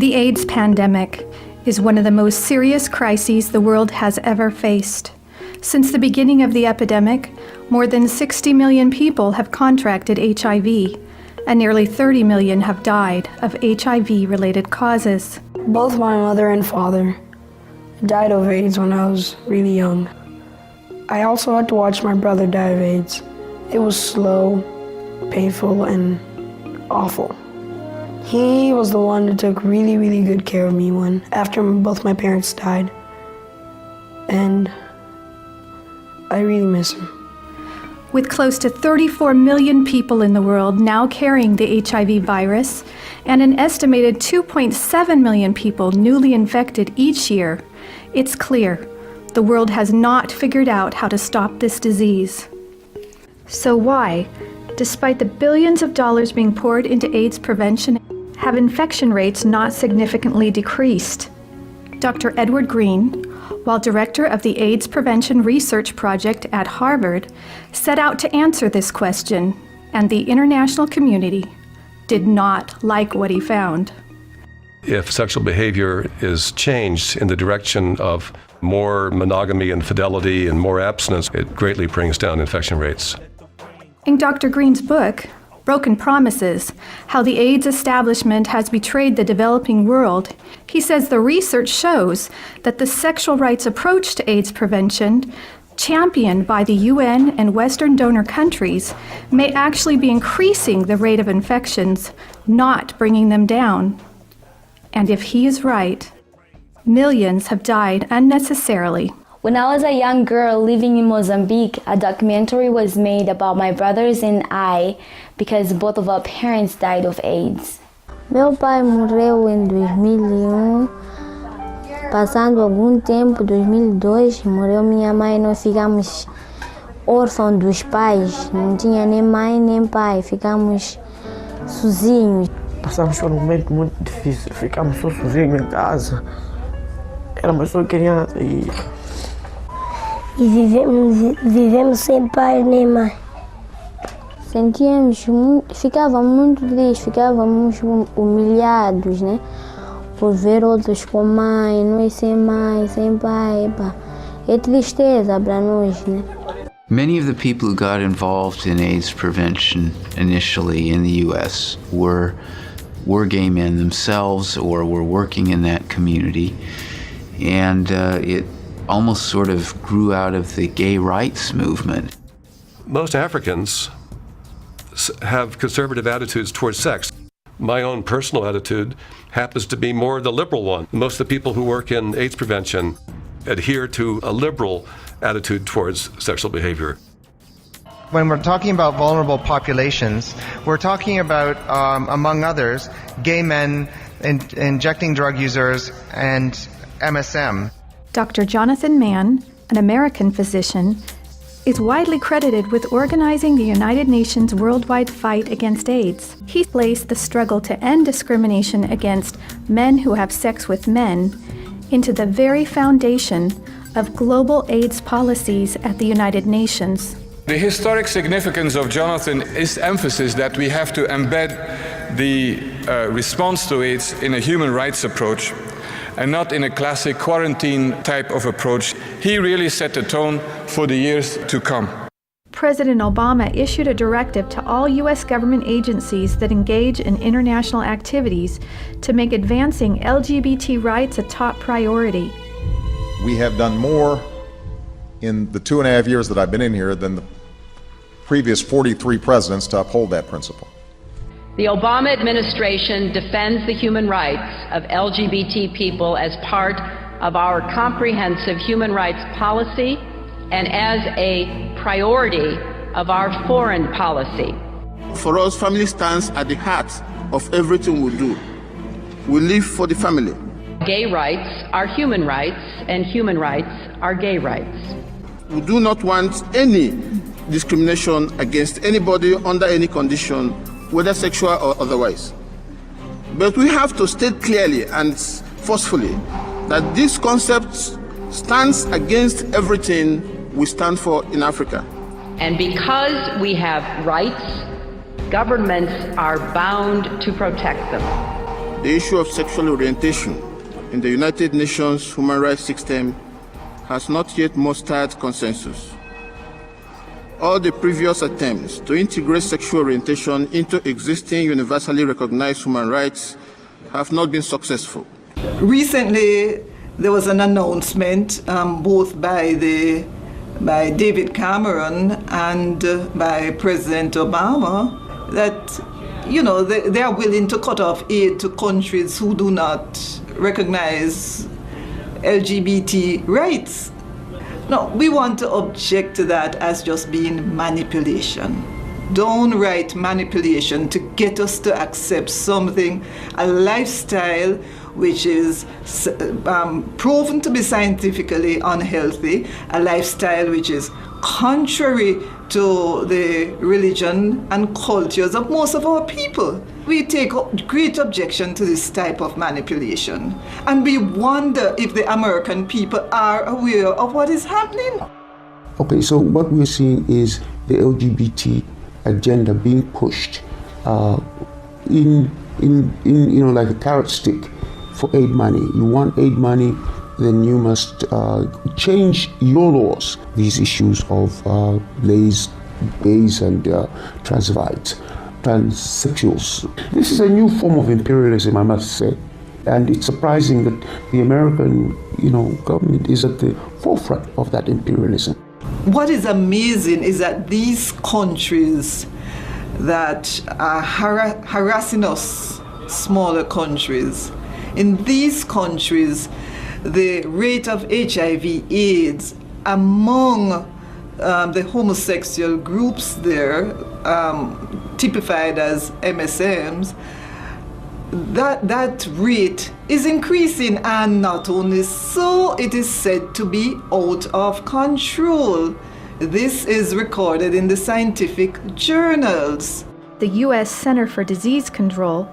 The AIDS pandemic is one of the most serious crises the world has ever faced. Since the beginning of the epidemic, more than 60 million people have contracted HIV, and nearly 30 million have died of HIV-related causes. Both my mother and father died of AIDS when I was really young. I also had to watch my brother die of AIDS. It was slow, painful, and awful. He was the one that took really, really good care of me after both my parents died. And I really miss him. With close to 34 million people in the world now carrying the HIV virus, and an estimated 2.7 million people newly infected each year, it's clear the world has not figured out how to stop this disease. So why, despite the billions of dollars being poured into AIDS prevention, have infection rates not significantly decreased? Dr. Edward Green, while director of the AIDS Prevention Research Project at Harvard, set out to answer this question, and the international community did not like what he found. If sexual behavior is changed in the direction of more monogamy and fidelity and more abstinence, it greatly brings down infection rates. In Dr. Green's book, Broken Promises, How the AIDS Establishment Has Betrayed the Developing World, he says the research shows that the sexual rights approach to AIDS prevention, championed by the UN and Western donor countries, may actually be increasing the rate of infections, not bringing them down. And if he is right, millions have died unnecessarily. When I was a young girl living in Mozambique, a documentary was made about my brothers and I because both of our parents died of AIDS. Meu pai morreu em 2001. Passando algum tempo, 2002, morreu minha mãe. Nós ficamos órfãos dos pais. Não tinha nem mãe nem pai. Ficamos sozinhos. Passamos por um momento muito difícil. Ficamos só sozinhos em casa. Éramos só crianças e vivemos sem pai nem mãe. Ficávamos muito tristes, ficávamos humilhados, né? Por ver outros com mãe, nós sem pai, epa. É tristeza para nós, né? Many of the people who got involved in AIDS prevention initially in the U.S. were gay men themselves or were working in that community, and it almost sort of grew out of the gay rights movement. Most Africans have conservative attitudes towards sex. My own personal attitude happens to be more the liberal one. Most of the people who work in AIDS prevention adhere to a liberal attitude towards sexual behavior. When we're talking about vulnerable populations, we're talking about, among others, gay men, injecting drug users, and MSM. Dr. Jonathan Mann, an American physician, is widely credited with organizing the United Nations worldwide fight against AIDS. He placed the struggle to end discrimination against men who have sex with men into the very foundation of global AIDS policies at the United Nations. The historic significance of Jonathan is emphasis that we have to embed the response to AIDS in a human rights approach and not in a classic quarantine type of approach. He really set the tone for the years to come. President Obama issued a directive to all U.S. government agencies that engage in international activities to make advancing LGBT rights a top priority. We have done more in the 2.5 years that I've been in here than the previous 43 presidents to uphold that principle. The Obama administration defends the human rights of LGBT people as part of our comprehensive human rights policy and as a priority of our foreign policy. For us, family stands at the heart of everything we do. We live for the family. Gay rights are human rights, and human rights are gay rights. We do not want any discrimination against anybody under any condition, whether sexual or otherwise. But we have to state clearly and forcefully that this concept stands against everything we stand for in Africa. And because we have rights, governments are bound to protect them. The issue of sexual orientation in the United Nations human rights system has not yet mustered consensus. All the previous attempts to integrate sexual orientation into existing universally recognized human rights have not been successful. Recently, there was an announcement both by David Cameron and by President Obama that, you know, they are willing to cut off aid to countries who do not recognize LGBT rights. No, we want to object to that as just being manipulation. Downright manipulation to get us to accept something, a lifestyle which is proven to be scientifically unhealthy, a lifestyle which is contrary to the religion and cultures of most of our people. We take great objection to this type of manipulation, and we wonder if the American people are aware of what is happening. Okay, so what we're seeing is the LGBT agenda being pushed in you know, like a carrot stick for aid money. You want aid money, then you must change your laws. These issues of gays and transsexuals. This is a new form of imperialism, I must say. And it's surprising that the American, you know, government is at the forefront of that imperialism. What is amazing is that these countries that are harassing us, smaller countries, in these countries, the rate of HIV/AIDS among the homosexual groups there, typified as MSMs, that rate is increasing, and not only so, it is said to be out of control. This is recorded in the scientific journals. The U.S. Center for Disease Control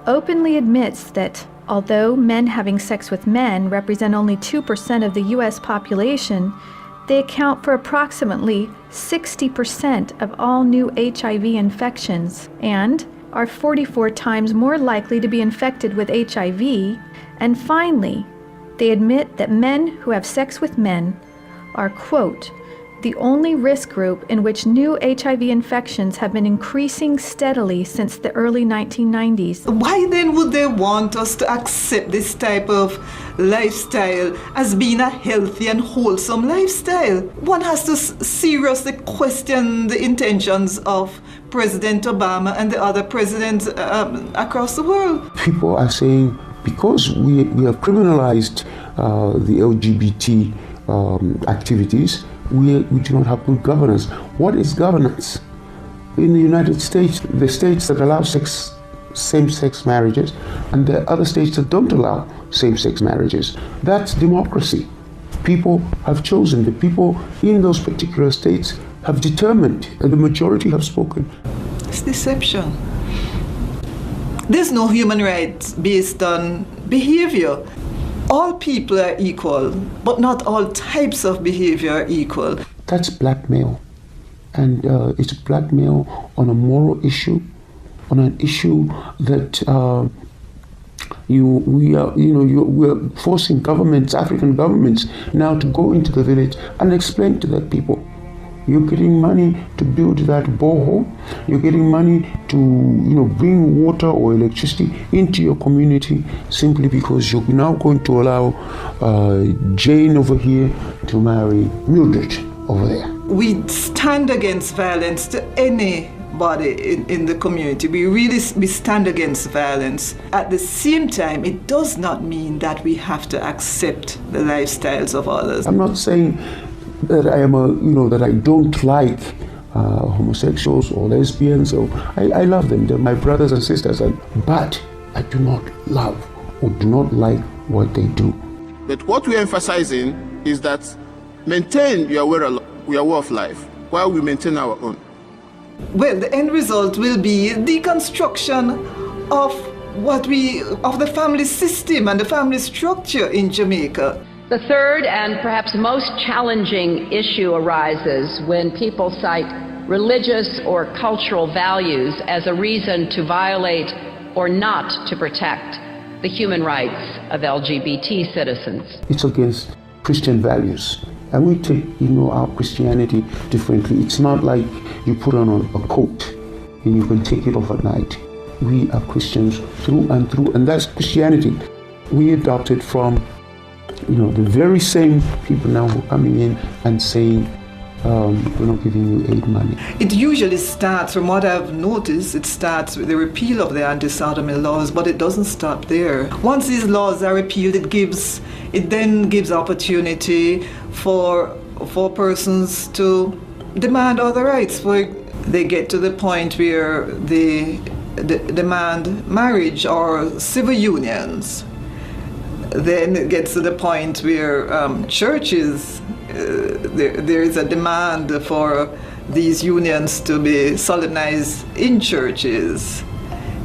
openly admits that although men having sex with men represent only 2% of the U.S. population, they account for approximately 60% of all new HIV infections and are 44 times more likely to be infected with HIV. And finally, they admit that men who have sex with men are, quote, the only risk group in which new HIV infections have been increasing steadily since the early 1990s. Why then would they want us to accept this type of lifestyle as being a healthy and wholesome lifestyle? One has to seriously question the intentions of President Obama and the other presidents across the world. People are saying because we have criminalized the LGBT activities, we do not have good governance. What is governance? In the United States, the states that allow same-sex marriages, and the other states that don't allow same-sex marriages. That's democracy. People have chosen. The people in those particular states have determined, and the majority have spoken. It's deception. There's no human rights based on behavior. All people are equal, but not all types of behavior are equal. That's blackmail. And it's blackmail on a moral issue, on an issue that we're forcing governments, African governments, now to go into the village and explain to that people. You're getting money to build that borehole. You're getting money to, bring water or electricity into your community simply because you're now going to allow Jane over here to marry Mildred over there. We stand against violence to anybody in the community. We stand against violence. At the same time, it does not mean that we have to accept the lifestyles of others. I'm not saying that I am that I don't like homosexuals or lesbians. I love them. They're my brothers and sisters. But I do not love or do not like what they do. But what we're emphasizing is that maintain your way of life while we maintain our own. Well, the end result will be deconstruction of the family system and the family structure in Jamaica. The third and perhaps most challenging issue arises when people cite religious or cultural values as a reason to violate or not to protect the human rights of LGBT citizens. It's against Christian values. And we take, our Christianity differently. It's not like you put on a coat and you can take it off at night. We are Christians through and through, and that's Christianity. We adopted from, the very same people now who are coming in and saying, we're not giving you aid money. It usually starts, from what I've noticed, it starts with the repeal of the anti-sodomy laws, but it doesn't stop there. Once these laws are repealed, it then gives opportunity for persons to demand other rights. They get to the point where they demand marriage or civil unions. Then it gets to the point where churches, there is a demand for these unions to be solemnized in churches.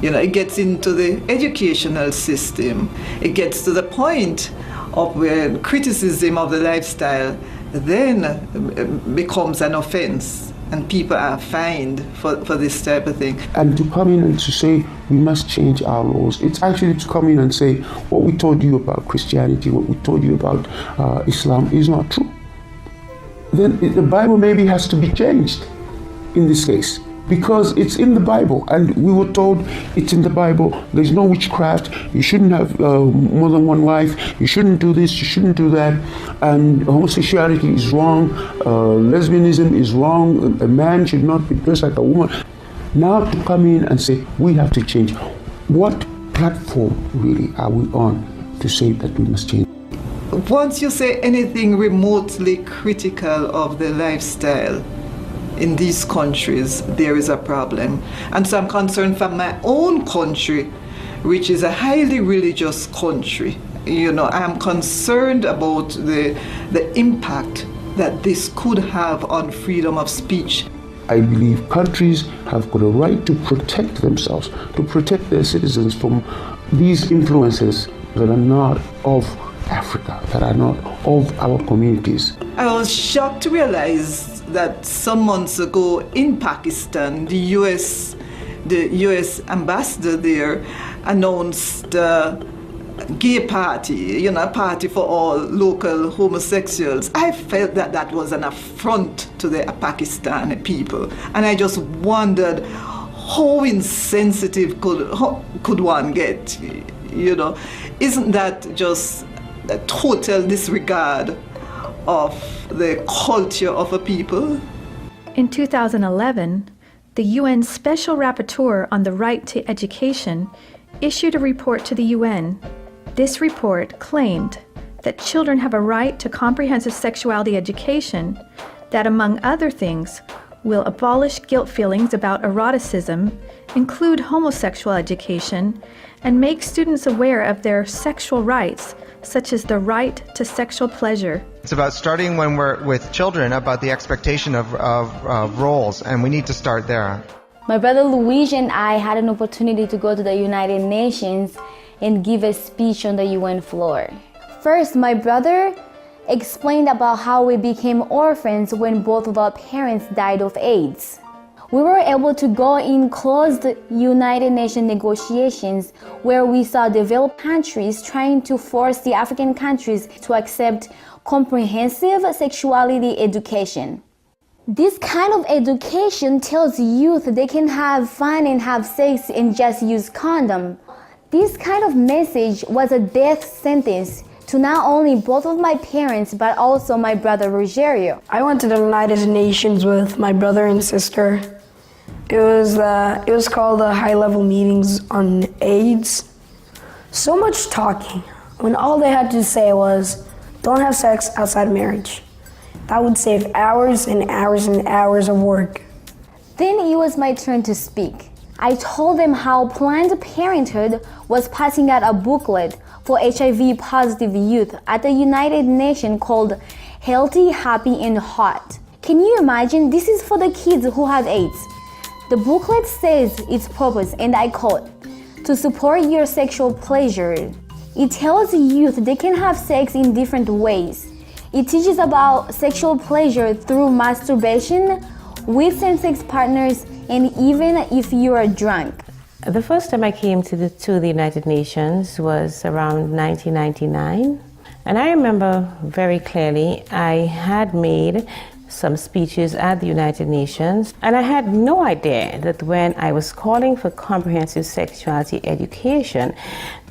It gets into the educational system. It gets to the point of where criticism of the lifestyle then becomes an offense, and people are fined for this type of thing. And to come in and to say we must change our laws, it's actually to come in and say what we told you about Christianity, what we told you about Islam is not true. Then the Bible maybe has to be changed in this case, because it's in the Bible, and we were told it's in the Bible. There's no witchcraft. You shouldn't have more than one wife. You shouldn't do this. You shouldn't do that. And homosexuality is wrong. Lesbianism is wrong. A man should not be dressed like a woman. Now to come in and say we have to change. What platform really are we on to say that we must change? Once you say anything remotely critical of the lifestyle in these countries, there is a problem. And so I'm concerned for my own country, which is a highly religious country. I'm concerned about the impact that this could have on freedom of speech. I believe countries have got a right to protect themselves, to protect their citizens from these influences that are not of Africa, that are not of our communities. I was shocked to realize that some months ago in Pakistan, the US ambassador there announced a gay party, a party for all local homosexuals. I felt that was an affront to the Pakistani people, and I just wondered how insensitive could one get, Isn't that just a total disregard of the culture of a people? In 2011, the UN Special Rapporteur on the Right to Education issued a report to the UN. This report claimed that children have a right to comprehensive sexuality education that, among other things, will abolish guilt feelings about eroticism, include homosexual education, and make students aware of their sexual rights, such as the right to sexual pleasure. It's about starting when we're with children about the expectation of roles, and we need to start there. My brother Luigi and I had an opportunity to go to the United Nations and give a speech on the UN floor. First, my brother explained about how we became orphans when both of our parents died of AIDS. We were able to go in closed United Nations negotiations where we saw developed countries trying to force the African countries to accept comprehensive sexuality education. This kind of education tells youth they can have fun and have sex and just use condom. This kind of message was a death sentence to not only both of my parents but also my brother Rogerio. I went to the United Nations with my brother and sister. It was called the high-level meetings on AIDS. So much talking when all they had to say was, don't have sex outside of marriage. That would save hours and hours and hours of work. Then it was my turn to speak. I told them how Planned Parenthood was passing out a booklet for HIV-positive youth at the United Nations called Healthy, Happy, and Hot. Can you imagine? This is for the kids who have AIDS. The booklet says its purpose, and I quote, to support your sexual pleasure. It tells youth they can have sex in different ways. It teaches about sexual pleasure through masturbation, with same-sex partners, and even if you are drunk. The first time I came to the United Nations was around 1999. And I remember very clearly I had made some speeches at the United Nations, and I had no idea that when I was calling for comprehensive sexuality education,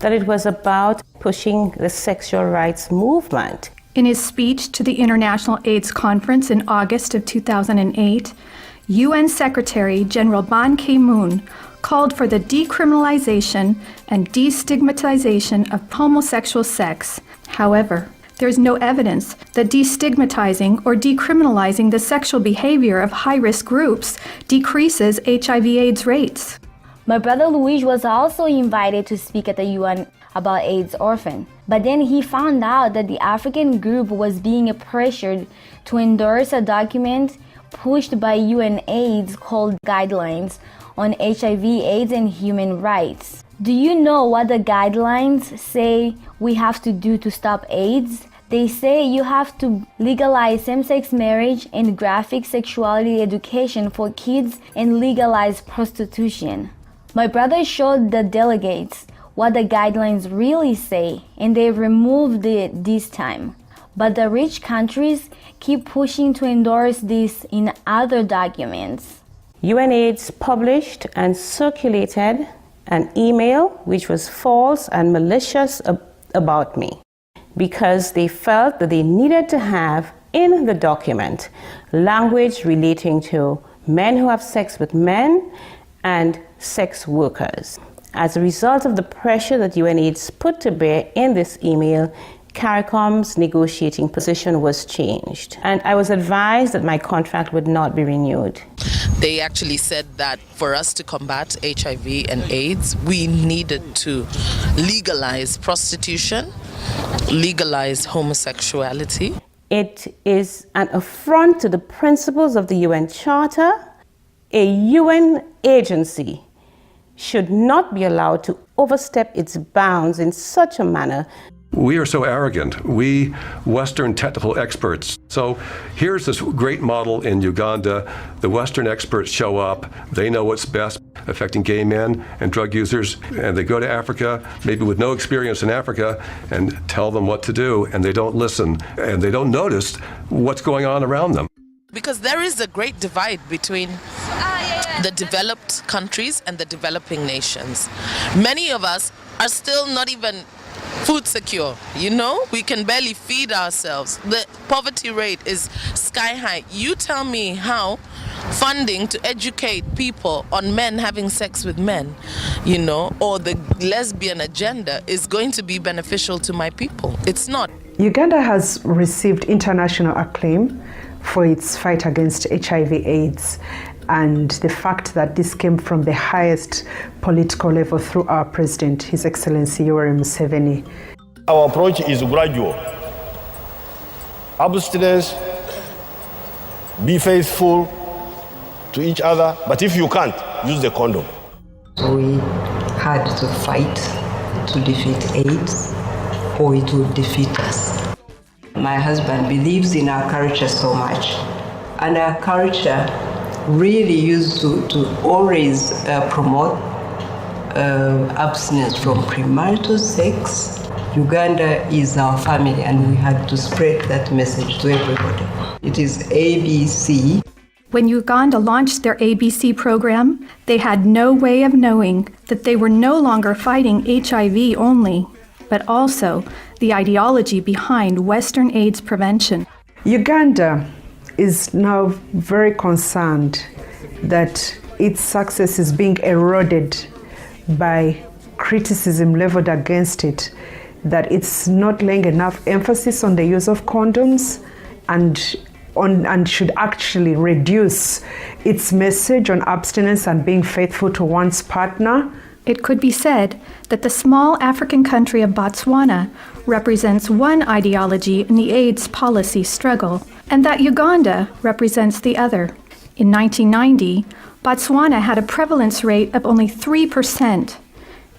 that it was about pushing the sexual rights movement. In his speech to the International AIDS Conference in August of 2008, UN Secretary General Ban Ki-moon called for the decriminalization and destigmatization of homosexual sex. However, there is no evidence that destigmatizing or decriminalizing the sexual behavior of high-risk groups decreases HIV/AIDS rates. My brother Luis was also invited to speak at the UN about AIDS orphan, but then he found out that the African group was being pressured to endorse a document pushed by UNAIDS called Guidelines on HIV/AIDS and Human Rights. Do you know what the guidelines say we have to do to stop AIDS? They say you have to legalize same-sex marriage and graphic sexuality education for kids and legalize prostitution. My brother showed the delegates what the guidelines really say, and they removed it this time. But the rich countries keep pushing to endorse this in other documents. UNAIDS published and circulated an email which was false and malicious about me because they felt that they needed to have in the document language relating to men who have sex with men and sex workers. As a result of the pressure that UNAIDS put to bear in this email, CARICOM's negotiating position was changed, and I was advised that my contract would not be renewed. They actually said that for us to combat HIV and AIDS, we needed to legalize prostitution, legalize homosexuality. It is an affront to the principles of the UN Charter. A UN agency should not be allowed to overstep its bounds in such a manner. We are so arrogant, we Western technical experts. So here's this great model in Uganda. The Western experts show up, they know what's best affecting gay men and drug users, and they go to Africa, maybe with no experience in Africa, and tell them what to do, and they don't listen, and they don't notice what's going on around them. Because there is a great divide between the developed countries and the developing nations. Many of us are still not even food secure, you know? We can barely feed ourselves. The poverty rate is sky high. You tell me how funding to educate people on men having sex with men, you know, or the lesbian agenda is going to be beneficial to my people. It's not. Uganda has received international acclaim for its fight against HIV/AIDS, and the fact that this came from the highest political level through our president, His Excellency Yoweri Museveni. Our approach is gradual. Abstinence, be faithful to each other, but if you can't, use the condom. We had to fight to defeat AIDS, or it would defeat us. My husband believes in our culture so much, and our culture really used to always promote abstinence from premarital sex. Uganda is our family, and we had to spread that message to everybody. It is ABC. When Uganda launched their ABC program, they had no way of knowing that they were no longer fighting HIV only, but also the ideology behind Western AIDS prevention. Uganda is now very concerned that its success is being eroded by criticism leveled against it, that it's not laying enough emphasis on the use of condoms and should actually reduce its message on abstinence and being faithful to one's partner. It could be said that the small African country of Botswana represents one ideology in the AIDS policy struggle, and that Uganda represents the other. In 1990, Botswana had a prevalence rate of only 3%.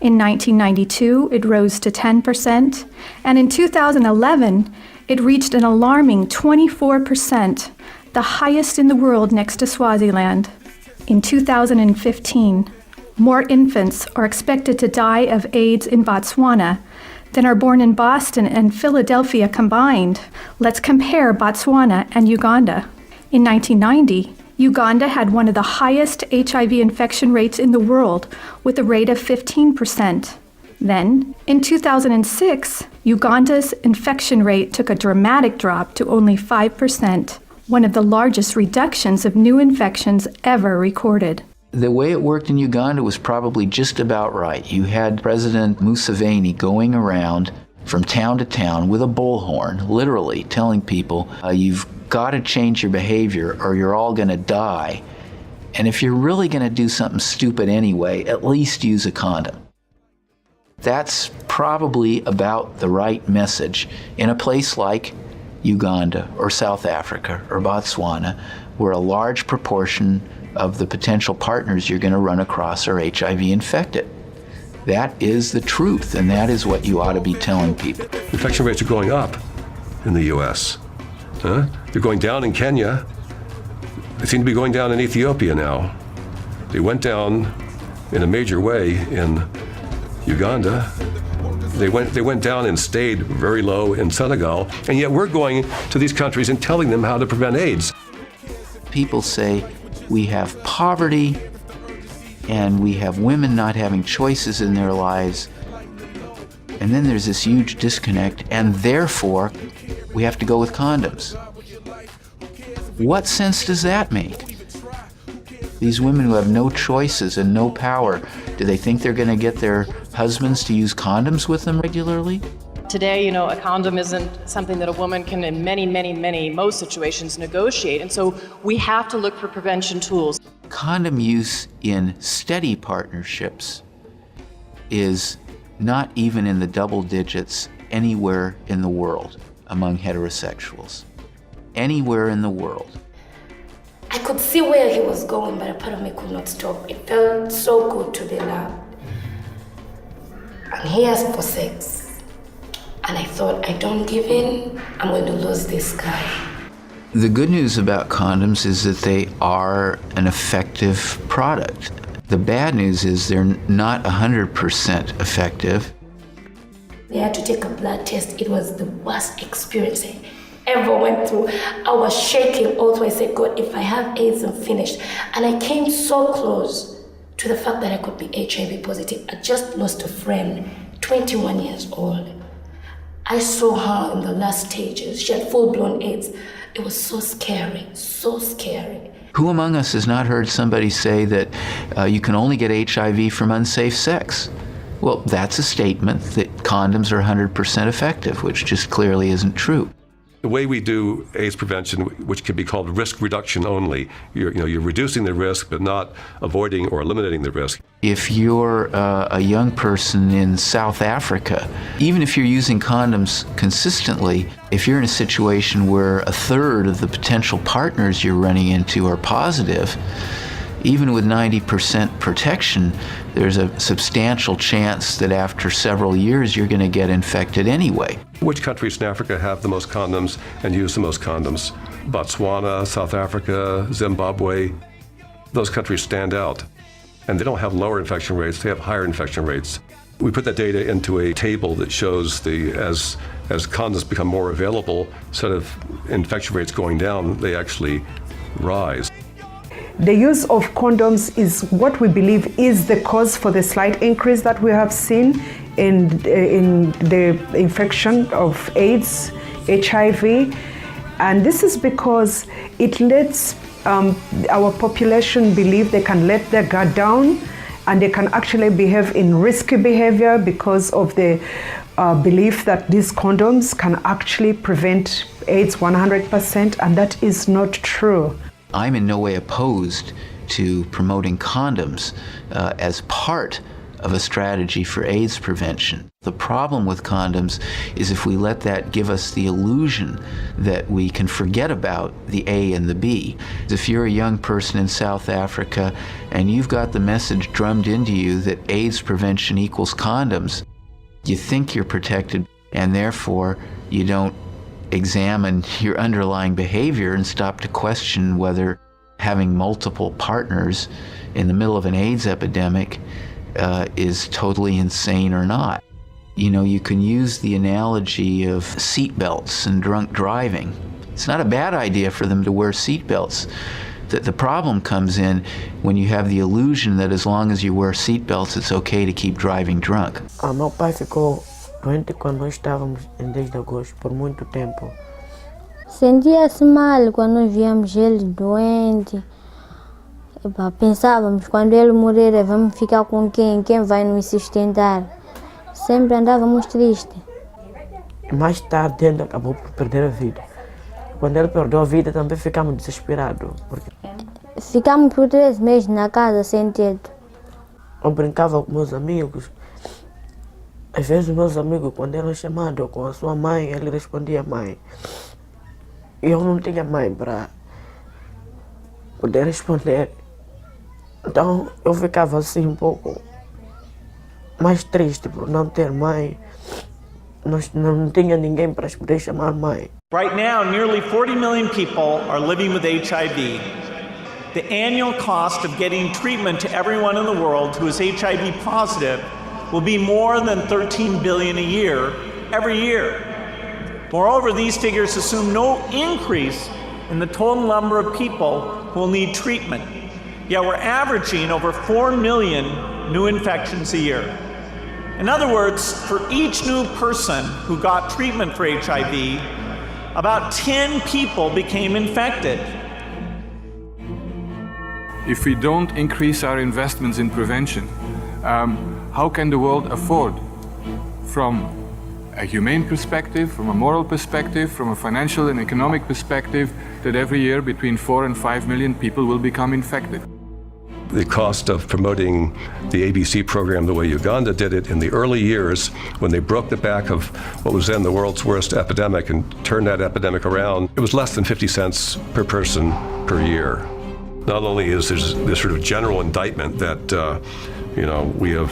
In 1992, it rose to 10%, and in 2011, it reached an alarming 24%, the highest in the world next to Swaziland. In 2015, more infants are expected to die of AIDS in Botswana than are born in Boston and Philadelphia combined. Let's compare Botswana and Uganda. In 1990, Uganda had one of the highest HIV infection rates in the world, with a rate of 15%. Then, in 2006, Uganda's infection rate took a dramatic drop to only 5%, one of the largest reductions of new infections ever recorded. The way it worked in Uganda was probably just about right. You had President Museveni going around from town to town with a bullhorn, literally telling people, you've got to change your behavior or you're all going to die. And if you're really going to do something stupid anyway, at least use a condom. That's probably about the right message in a place like Uganda or South Africa or Botswana, where a large proportion of the potential partners you're going to run across are HIV infected. That is the truth, and that is what you ought to be telling people. Infection rates are going up in the U.S. They're going down in Kenya. They seem to be going down in Ethiopia now. They went down in a major way in Uganda. They went down and stayed very low in Senegal, and yet we're going to these countries and telling them how to prevent AIDS. People say we have poverty and we have women not having choices in their lives, and then there's this huge disconnect, and therefore we have to go with condoms. What sense does that make? These women who have no choices and no power, do they think they're going to get their husbands to use condoms with them regularly? Today, a condom isn't something that a woman can, in most situations, negotiate. And so we have to look for prevention tools. Condom use in steady partnerships is not even in the double digits anywhere in the world among heterosexuals. Anywhere in the world. I could see where he was going, but a part of me could not stop. It felt so good to be loved. And he asked for sex. And I thought, I don't give in, I'm going to lose this guy. The good news about condoms is that they are an effective product. The bad news is they're not 100% effective. They had to take a blood test. It was the worst experience I ever went through. I was shaking all through. I said, God, if I have AIDS, I'm finished. And I came so close to the fact that I could be HIV positive. I just lost a friend, 21 years old. I saw her in the last stages. She had full-blown AIDS. It was so scary, so scary. Who among us has not heard somebody say that you can only get HIV from unsafe sex? Well, that's a statement that condoms are 100% effective, which just clearly isn't true. The way we do AIDS prevention, which can be called risk reduction only, you're reducing the risk but not avoiding or eliminating the risk. If you're a young person in South Africa, even if you're using condoms consistently, if you're in a situation where a third of the potential partners you're running into are positive, even with 90% protection, there's a substantial chance that after several years you're going to get infected anyway. Which countries in Africa have the most condoms and use the most condoms? Botswana, South Africa, Zimbabwe. Those countries stand out. And they don't have lower infection rates, they have higher infection rates. We put that data into a table that shows as condoms become more available, instead of infection rates going down, they actually rise. The use of condoms is what we believe is the cause for the slight increase that we have seen in the infection of AIDS, HIV. And this is because it lets our population believe they can let their guard down and they can actually behave in risky behavior because of the belief that these condoms can actually prevent AIDS 100%, and that is not true. I'm in no way opposed to promoting condoms as part of a strategy for AIDS prevention. The problem with condoms is if we let that give us the illusion that we can forget about the A and the B. If you're a young person in South Africa and you've got the message drummed into you that AIDS prevention equals condoms, you think you're protected, and therefore you don't examine your underlying behavior and stop to question whether having multiple partners in the middle of an AIDS epidemic is totally insane or not. You know, you can use the analogy of seatbelts and drunk driving. It's not a bad idea for them to wear seatbelts. The problem comes in when you have the illusion that as long as you wear seatbelts, it's okay to keep driving drunk. Meu pai ficou doente quando nós estávamos em 10 de agosto, por muito tempo. Sentia-se mal quando nós víamos ele doente. Pensávamos, quando ele morrer, vamos ficar com quem? Quem vai nos sustentar? Sempre andávamos tristes. Mais tarde, ele acabou por perder a vida. Quando ele perdeu a vida, também ficamos desesperados. Porque ficamos por 3 meses na casa sem teto. Eu brincava com meus amigos. Às vezes, meus amigos, quando eram chamados com a sua mãe, ele respondia mãe. E eu não tinha mãe para poder responder. Então, eu ficava assim um pouco mais triste por não ter mãe. Não tinha ninguém para poder chamar mãe. Right now, nearly 40 million people are living with HIV. The annual cost of getting treatment to everyone in the world who is HIV positive will be more than $13 billion a year, every year. Moreover, these figures assume no increase in the total number of people who will need treatment. Yet we're averaging over 4 million new infections a year. In other words, for each new person who got treatment for HIV, about 10 people became infected. If we don't increase our investments in prevention, how can the world afford, from a humane perspective, from a moral perspective, from a financial and economic perspective, that every year between 4 and 5 million people will become infected? The cost of promoting the ABC program the way Uganda did it in the early years, when they broke the back of what was then the world's worst epidemic and turned that epidemic around, it was less than 50 cents per person per year. Not only is there this sort of general indictment that we have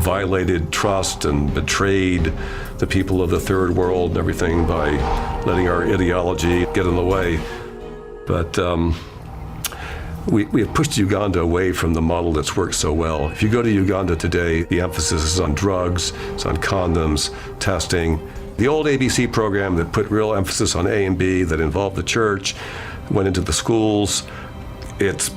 violated trust and betrayed the people of the third world and everything by letting our ideology get in the way, but we have pushed Uganda away from the model that's worked so well. If you go to Uganda today, the emphasis is on drugs, it's on condoms, testing. The old ABC program that put real emphasis on A and B, that involved the church, went into the schools, it's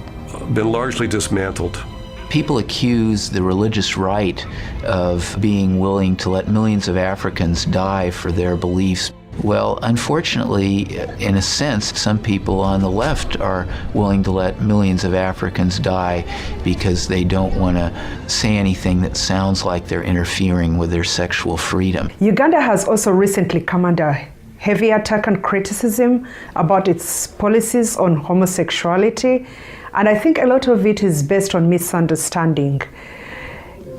been largely dismantled. People accuse the religious right of being willing to let millions of Africans die for their beliefs. Well, unfortunately, in a sense, some people on the left are willing to let millions of Africans die because they don't want to say anything that sounds like they're interfering with their sexual freedom. Uganda has also recently come under heavy attack and criticism about its policies on homosexuality, and I think a lot of it is based on misunderstanding.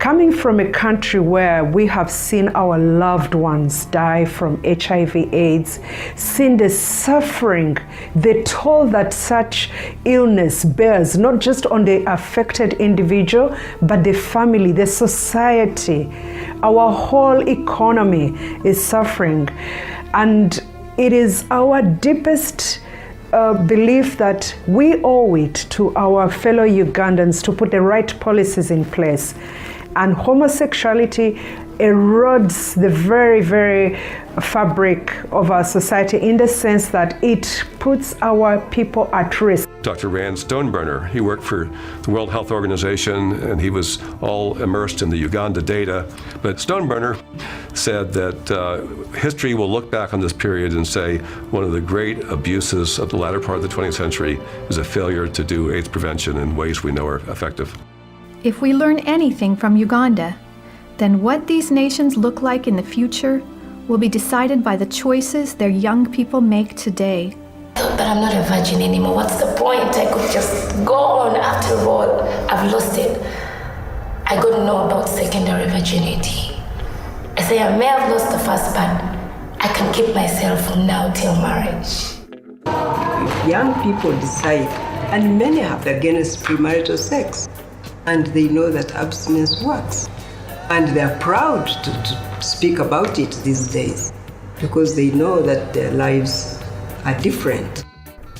Coming from a country where we have seen our loved ones die from HIV/AIDS, seen the suffering, the toll that such illness bears, not just on the affected individual, but the family, the society, our whole economy is suffering. And it is our deepest belief that we owe it to our fellow Ugandans to put the right policies in place. And homosexuality erodes the very, very fabric of our society in the sense that it puts our people at risk. Dr. Rand Stoneburner, he worked for the World Health Organization and he was all immersed in the Uganda data. But Stoneburner said that history will look back on this period and say one of the great abuses of the latter part of the 20th century is a failure to do AIDS prevention in ways we know are effective. If we learn anything from Uganda, then what these nations look like in the future will be decided by the choices their young people make today. But I'm not a virgin anymore. What's the point? I could just go on. After all, I've lost it. I got to know about secondary virginity. I say I may have lost the first, but I can keep myself from now till marriage. Young people decide, and many have against premarital sex, and they know that abstinence works. And they're proud to speak about it these days because they know that their lives are different.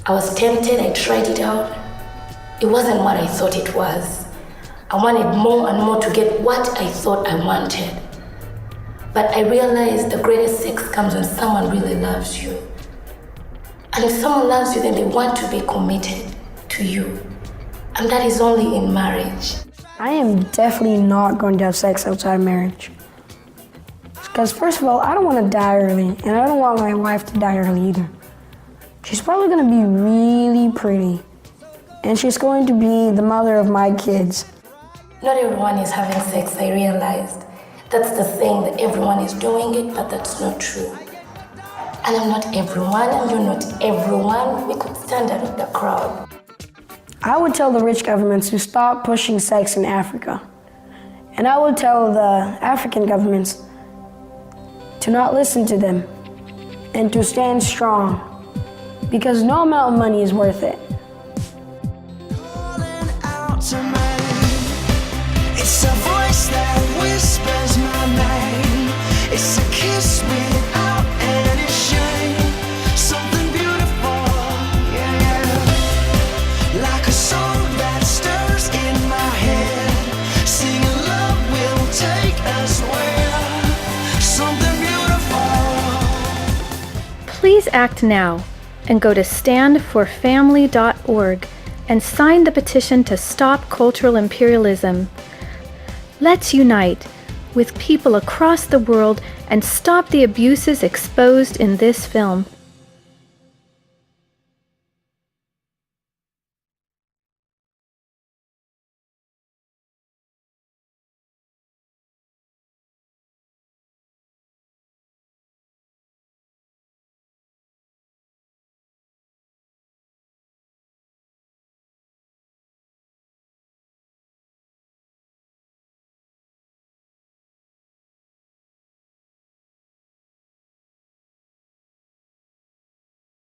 I was tempted, I tried it out. it wasn't what I thought it was. I wanted more and more to get what I thought I wanted. But I realized the greatest sex comes when someone really loves you. And if someone loves you, then they want to be committed to you. And that is only in marriage. I am definitely not going to have sex outside marriage. Because first of all, I don't want to die early, and I don't want my wife to die early either. She's probably going to be really pretty, and she's going to be the mother of my kids. Not everyone is having sex, I realized. That's the thing, that everyone is doing it, but that's not true. And I'm not everyone, and you're not everyone. We could stand out of the crowd. I would tell the rich governments to stop pushing sex in Africa. And I would tell the African governments to not listen to them and to stand strong, because no amount of money is worth it. It's a voice that whispers my name. It's a kiss without any shame. Something beautiful, yeah. Like a song that stirs in my head. Singing love will take us where. Something beautiful. Please act now and go to standforfamily.org and sign the petition to stop cultural imperialism. Let's unite with people across the world and stop the abuses exposed in this film.